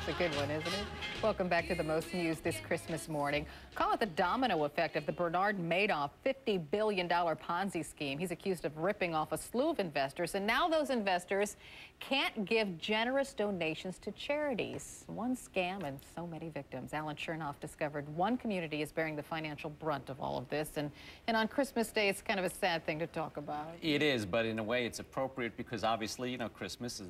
It's a good one, isn't it? Welcome back to the most news this Christmas morning. Call it the domino effect of the Bernard Madoff $50 billion Ponzi scheme. He's accused of ripping off a slew of investors, and now those investors can't give generous donations to charities. One scam and so many victims. Alan Chernoff discovered one community is bearing the financial brunt of all of this, and on Christmas Day, it's kind of a sad thing to talk about. It is, but in a way it's appropriate because obviously, you know,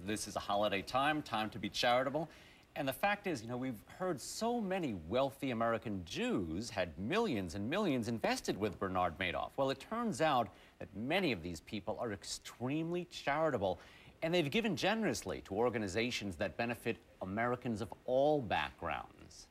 this is a holiday time to be charitable. And the fact is, you know, we've heard so many wealthy American Jews had millions and millions invested with Bernard Madoff. Well, it turns out that many of these people are extremely charitable, and they've given generously to organizations that benefit Americans of all backgrounds.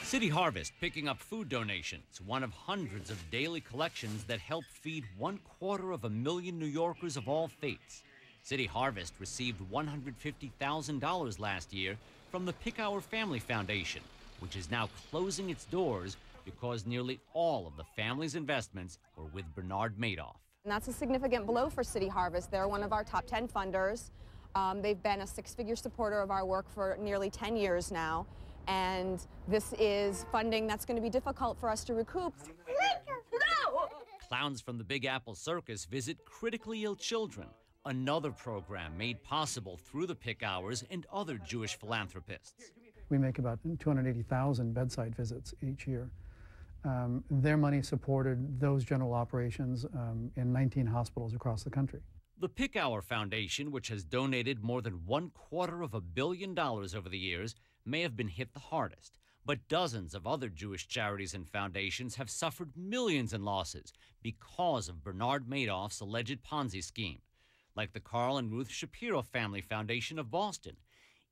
City Harvest picking up food donations, one of hundreds of daily collections that help feed 250,000 New Yorkers of all faiths. City Harvest received $150,000 last year from the Pickauer Family Foundation, which is now closing its doors because nearly all of the family's investments were with Bernard Madoff. And that's a significant blow for City Harvest. They're one of our top 10 funders. They've been a six-figure supporter of our work for nearly 10 years now. And this is funding that's going to be difficult for us to recoup. No! Clowns from the Big Apple Circus visit critically ill children, another program made possible through the Pickauers and other Jewish philanthropists. We make about 280,000 bedside visits each year. Their money supported those general operations in 19 hospitals across the country. The Pickauer Foundation, which has donated more than $250 million over the years, may have been hit the hardest. But dozens of other Jewish charities and foundations have suffered millions in losses because of Bernard Madoff's alleged Ponzi scheme. Like the Carl and Ruth Shapiro Family Foundation of Boston.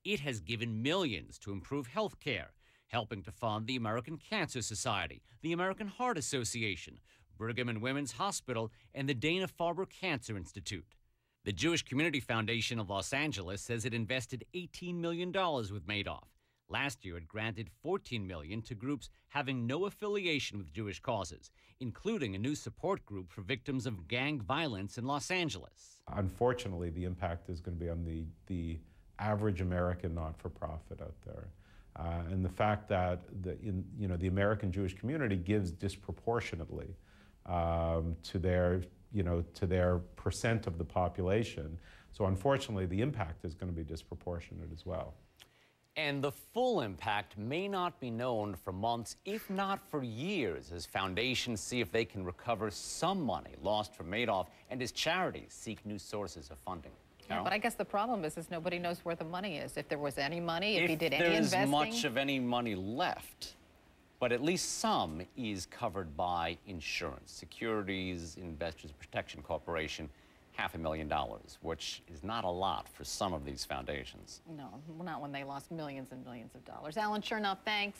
It has given millions to improve health care, helping to fund the American Cancer Society, the American Heart Association, Brigham and Women's Hospital, and the Dana-Farber Cancer Institute. The Jewish Community Foundation of Los Angeles says it invested $18 million with Madoff. Last year, it granted $14 million to groups having no affiliation with Jewish causes, including a new support group for victims of gang violence in Los Angeles. Unfortunately, the impact is going to be on the average American not-for-profit out there. And the fact that the American Jewish community gives disproportionately to their percent of the population. So unfortunately, the impact is going to be disproportionate as well. And the full impact may not be known for months, if not for years, as foundations see if they can recover some money lost from Madoff and as charities seek new sources of funding. Yeah, but I guess the problem is nobody knows where the money is. If there was any money, if he did any investing. If there's much of any money left, but at least some is covered by insurance. Securities Investors Protection Corporation, $500,000, which is not a lot for some of these foundations. No, not when they lost millions and millions of dollars. Alan Chernoff, thanks.